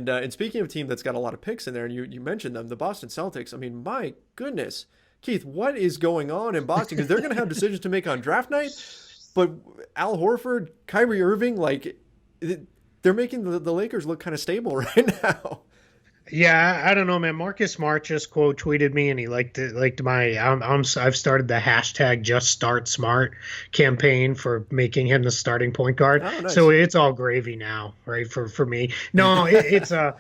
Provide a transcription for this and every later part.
And speaking of a team that's got a lot of picks in there, and you mentioned them, the Boston Celtics. I mean, my goodness, Keith, what is going on in Boston? Because they're going to have decisions to make on draft night. But Al Horford, Kyrie Irving, like they're making the Lakers look kind of stable right now. Yeah, I don't know, man. Marcus Smart just quote tweeted me, and he liked my. I've started the hashtag Just Start Smart campaign for making him the starting point guard. Oh, nice. So it's all gravy now, right? For me, no, it's a.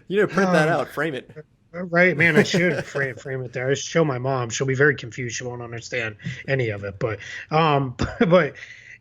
You need to print that out, frame it. Right, man. I should frame it there. I should show my mom. She'll be very confused. She won't understand any of it. But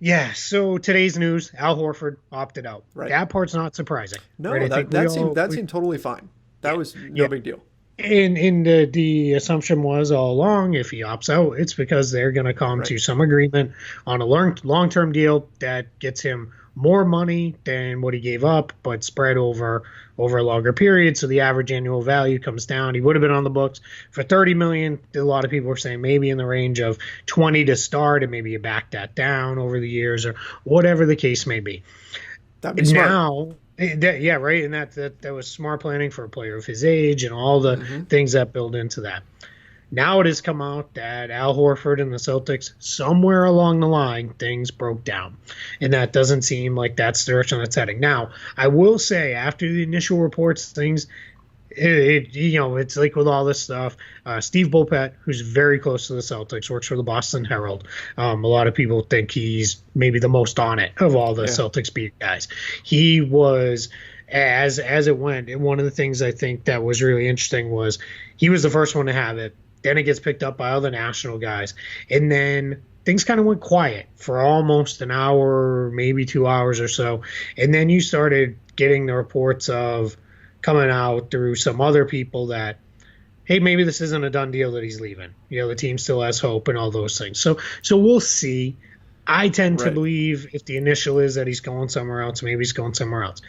yeah. So today's news: Al Horford opted out. Right. That part's not surprising. No, right? that seemed totally fine. That was no big deal. And the assumption was all along, if he opts out, it's because they're going to come to some agreement on a long-term deal that gets him more money than what he gave up, but spread over a longer period. So the average annual value comes down. He would have been on the books for $30 million. A lot of people were saying maybe in the range of 20 to start, and maybe you back that down over the years or whatever the case may be. That'd be smart. Now, yeah, right. And that was smart planning for a player of his age and all the things that build into that. Now it has come out that Al Horford and the Celtics, somewhere along the line, things broke down. And that doesn't seem like that's the direction it's heading. Now, I will say, after the initial reports, things, it's like with all this stuff. Steve Bulpett, who's very close to the Celtics, works for the Boston Herald. A lot of people think he's maybe the most on it of all the Celtics beat guys. He was, as it went, and one of the things I think that was really interesting was he was the first one to have it. Then it gets picked up by all the national guys. And then things kind of went quiet for almost an hour, maybe 2 hours or so. And then you started getting the reports of coming out through some other people that, hey, maybe this isn't a done deal that he's leaving. The team still has hope and all those things. So we'll see. I tend to believe if the initial is that he's going somewhere else, maybe he's going somewhere else.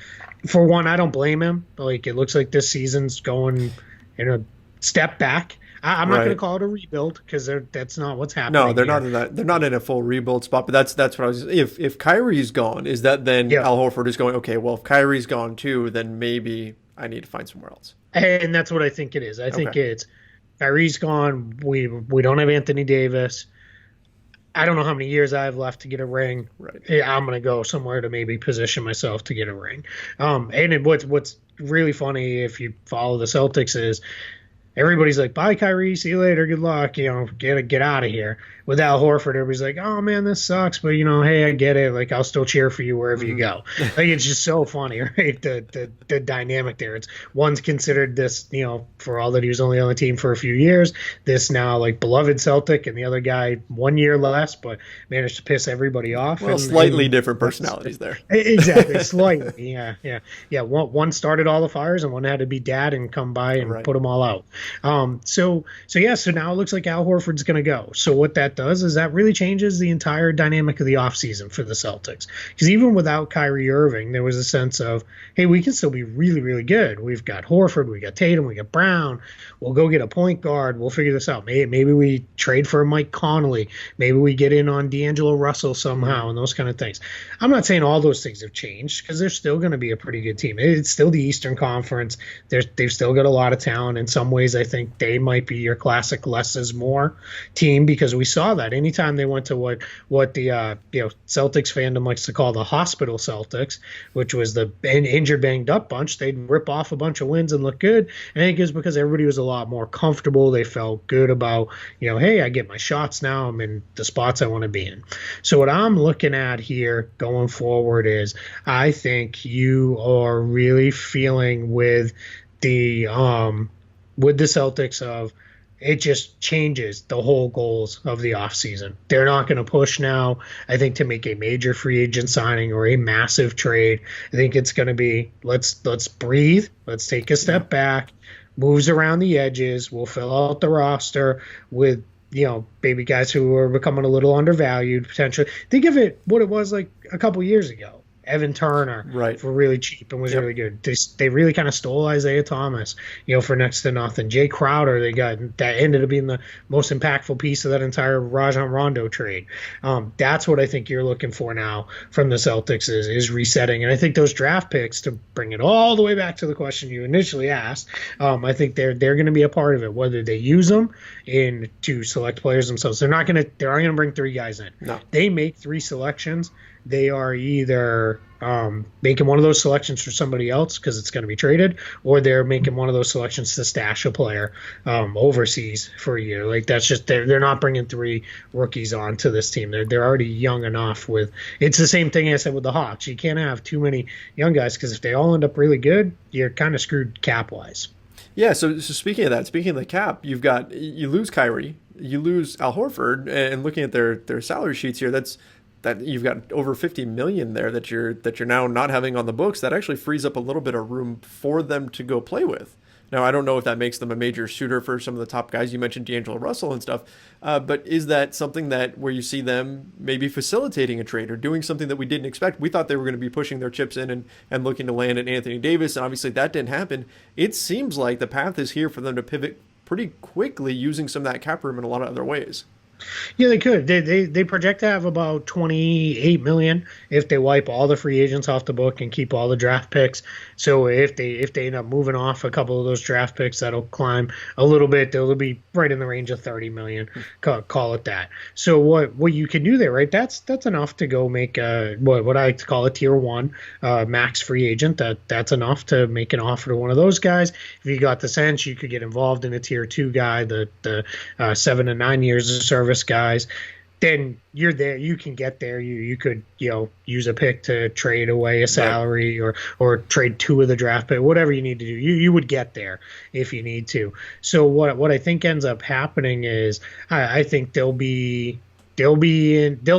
For one, I don't blame him. Like, it looks like this season's going in a step back. I'm not going to call it a rebuild because that's not what's happening. No, they're not in that. They're not in a full rebuild spot. But that's what I was. If Kyrie's gone, is that then Al Horford is going? Okay, well, if Kyrie's gone too, then maybe I need to find somewhere else. And that's what I think it is. I think it's Kyrie's gone. We don't have Anthony Davis. I don't know how many years I have left to get a ring. Right. I'm going to go somewhere to maybe position myself to get a ring. And what's really funny if you follow the Celtics is everybody's like, bye, Kyrie, see you later, good luck, get out of here. With Al Horford, everybody's like, oh, man, this sucks, but, hey, I get it. Like, I'll still cheer for you wherever you go. Like, it's just so funny, right, the dynamic there. It's one's considered this, for all that he was only on the team for a few years, this now, like, beloved Celtic, and the other guy 1 year less, but managed to piss everybody off. Well, slightly different personalities there. Exactly, slightly, yeah. One started all the fires, and one had to be dad and come by and put them all out. So now it looks like Al Horford's going to go. So what that does is that really changes the entire dynamic of the offseason for the Celtics. Because even without Kyrie Irving, there was a sense of, hey, we can still be really, really good. We've got Horford, we got Tatum, we got Brown. We'll go get a point guard. We'll figure this out. Maybe we trade for Mike Conley. Maybe we get in on D'Angelo Russell somehow and those kind of things. I'm not saying all those things have changed because they're still going to be a pretty good team. It's still the Eastern Conference. They've still got a lot of talent. In some ways, I think they might be your classic less is more team because we saw that anytime they went to what the Celtics fandom likes to call the hospital Celtics, which was the injured banged up bunch, they'd rip off a bunch of wins and look good. And I think it was because everybody was a lot more comfortable. They felt good about, hey, I get my shots now. I'm in the spots I want to be in. So what I'm looking at here going forward is I think you are really feeling with the Celtics of it just changes the whole goals of the offseason. They're not going to push now, I think, to make a major free agent signing or a massive trade. I think it's going to be let's breathe, let's take a step back, moves around the edges, we'll fill out the roster with guys who are becoming a little undervalued potentially. Think of it what it was like a couple years ago. Evan Turner Right. for really cheap and was Yep. really good. They really kind of stole Isaiah Thomas, for next to nothing. Jay Crowder, they got that ended up being the most impactful piece of that entire Rajon Rondo trade. That's what I think you're looking for now from the Celtics is resetting. And I think those draft picks, to bring it all the way back to the question you initially asked, I think they're going to be a part of it, whether they use them in to select players themselves. They aren't going to bring 3 guys in. No. They make 3 selections. They are either making one of those selections for somebody else because it's going to be traded, or they're making one of those selections to stash a player overseas for a year. Like that's just they're not bringing 3 rookies onto this team. They're already young enough. With it's the same thing I said with the Hawks. You can't have too many young guys because if they all end up really good, you're kind of screwed cap wise. Yeah, so speaking of that, speaking of the cap, you lose Kyrie, you lose Al Horford, and looking at their salary sheets here, that you've got over 50 million there that you're now not having on the books. That actually frees up a little bit of room for them to go play with. Now, I don't know if that makes them a major shooter for some of the top guys. You mentioned D'Angelo Russell and stuff, but is that something that where you see them maybe facilitating a trade or doing something that we didn't expect? We thought they were going to be pushing their chips in and looking to land at Anthony Davis, and obviously that didn't happen. It seems like the path is here for them to pivot pretty quickly using some of that cap room in a lot of other ways. Yeah, they could. They project to have about 28 million if they wipe all the free agents off the book and keep all the draft picks. So if they end up moving off a couple of those draft picks, that'll climb a little bit. They'll be right in the range of 30 million. Call it that. So what you can do there, right? That's enough to go make what I like to call a tier 1 max free agent. That's enough to make an offer to one of those guys. If you got the sense, you could get involved in a tier 2 guy, the 7 to 9 years of service guys, then you're there. You can get there. You could use a pick to trade away a salary or trade 2 of the draft pick, whatever you need to do. You would get there if you need to. So what I think ends up happening is I think they'll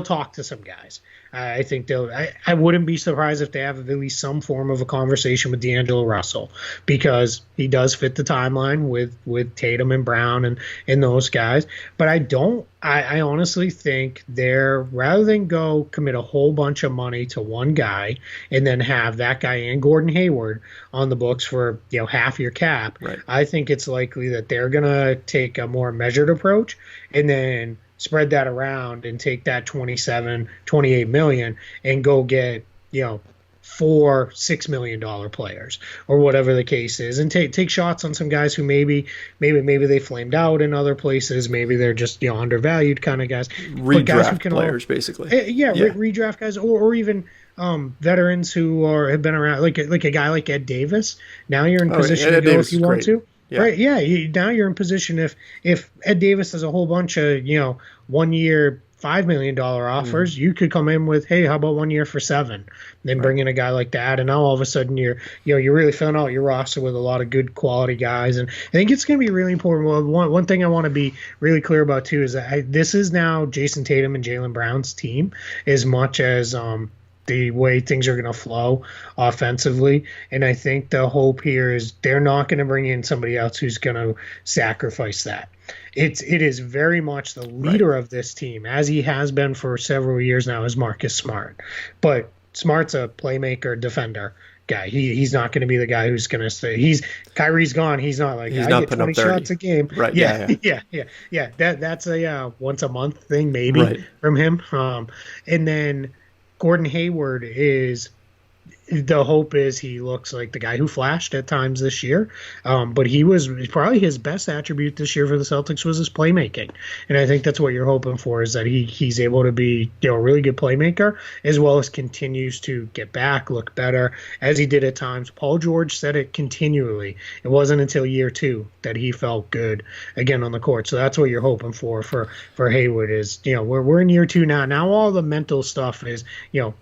talk to some guys. I think I wouldn't be surprised if they have at least some form of a conversation with D'Angelo Russell because he does fit the timeline with Tatum and Brown and those guys. But I honestly think rather than go commit a whole bunch of money to one guy and then have that guy and Gordon Hayward on the books for half your cap, right. I think it's likely that they're going to take a more measured approach and then spread that around and take that 28 million and go get, $4 $6 million players or whatever the case is, and take shots on some guys who maybe they flamed out in other places. Maybe they're just, undervalued kind of guys. Redraft players, basically. Redraft guys or even veterans who have been around, like a guy like Ed Davis. Now you're in position to go if you want to. Yeah. Right, yeah. Now you're in position if Ed Davis has a whole bunch of 1 year $5 million offers, you could come in with, hey, how about 1 year for 7? Then bring in a guy like that, and now all of a sudden you're really filling out your roster with a lot of good quality guys. And I think it's going to be really important. Well, one thing I want to be really clear about too is that this is now Jason Tatum and Jaylen Brown's team as much as the way things are going to flow offensively. And I think the hope here is they're not going to bring in somebody else who's going to sacrifice that. It is very much the leader of this team, as he has been for several years now, is Marcus Smart. But Smart's a playmaker, defender guy. He's not going to be the guy who's going to say Kyrie's gone. He's not like I get 20 shots a game. Right. Yeah. That's a once a month thing maybe from him. And then Gordon Hayward the hope is he looks like the guy who flashed at times this year. But probably his best attribute this year for the Celtics was his playmaking. And I think that's what you're hoping for, is that he's able to be a really good playmaker, as well as continues to get back, look better, as he did at times. Paul George said it continually. It wasn't until year 2 that he felt good again on the court. So that's what you're hoping for Hayward is, we're in year 2 now. Now all the mental stuff is,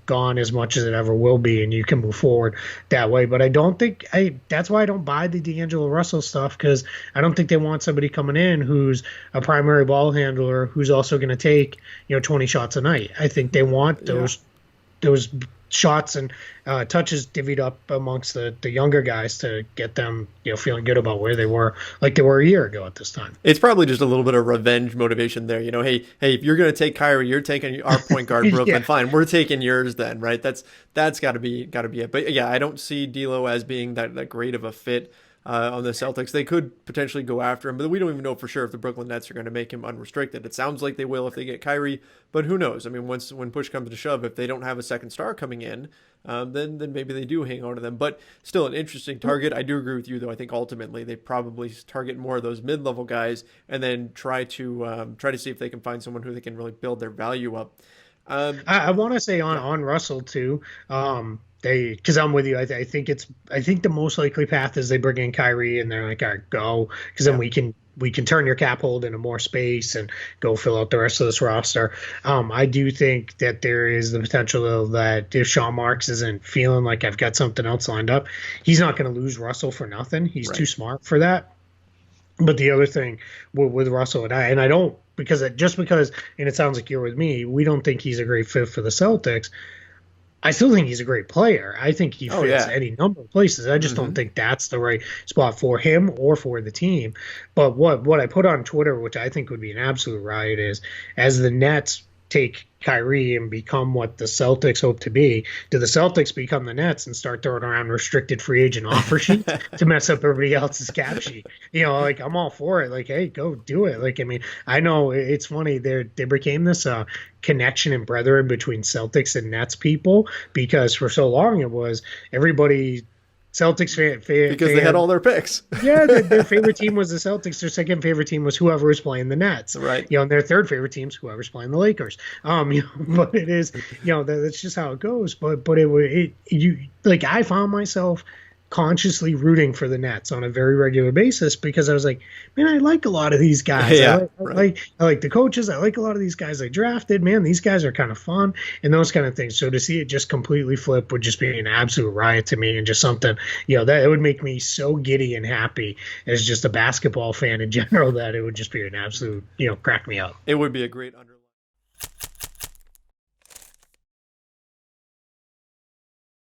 gone as much as it ever will be, and you can move forward that way. But I don't think that's why I don't buy the D'Angelo Russell stuff, because I don't think they want somebody coming in who's a primary ball handler who's also going to take 20 shots a night. I think they want those those shots and touches divvied up amongst the younger guys to get them, feeling good about where they were, like they were a year ago at this time. It's probably just a little bit of revenge motivation there. Hey, if you're going to take Kyrie, you're taking our point guard, Brooklyn. Fine, we're taking yours then, right? That's got to be it. But yeah, I don't see D'Lo as being that great of a fit on the Celtics. They could potentially go after him, but we don't even know for sure if the Brooklyn Nets are going to make him unrestricted. It sounds like they will if they get Kyrie, but who knows? I mean, when push comes to shove, if they don't have a second star coming in, then maybe they do hang on to them. But still an interesting target. I do agree with you, though. I think ultimately they probably target more of those mid-level guys and then try to see if they can find someone who they can really build their value up. I want to say on Russell too. Because I'm with you. I think the most likely path is they bring in Kyrie and they're like, all right, go, because then we can turn your cap hold into more space and go fill out the rest of this roster. I do think that there is the potential that if Sean Marks isn't feeling like I've got something else lined up, he's not going to lose Russell for nothing. He's too smart for that. But the other thing with Russell and I don't, because, and it sounds like you're with me, we don't think he's a great fit for the Celtics. I still think he's a great player. I think he fits any number of places. I just don't think that's the right spot for him or for the team. But what I put on Twitter, which I think would be an absolute riot, is as the Nets take Kyrie and become what the Celtics hope to be, do the Celtics become the Nets and start throwing around restricted free agent offer sheets to mess up everybody else's cap sheet? I'm all for it. Like, hey, go do it. Like, I mean, I know it's funny. They became this connection and brethren between Celtics and Nets people, because for so long it was everybody Celtics fan because they had all their picks. Yeah, their favorite team was the Celtics. Their second favorite team was whoever was playing the Nets. Right. And their third favorite team's whoever's playing the Lakers. But it is, that's just how it goes. But I found myself consciously rooting for the Nets on a very regular basis, because I was like, man, I like a lot of these guys. Yeah, I like the coaches. I like a lot of these guys I drafted. Man, these guys are kind of fun and those kind of things. So to see it just completely flip would just be an absolute riot to me, and just something, that it would make me so giddy and happy as just a basketball fan in general, that it would just be an absolute, crack me up. It would be a great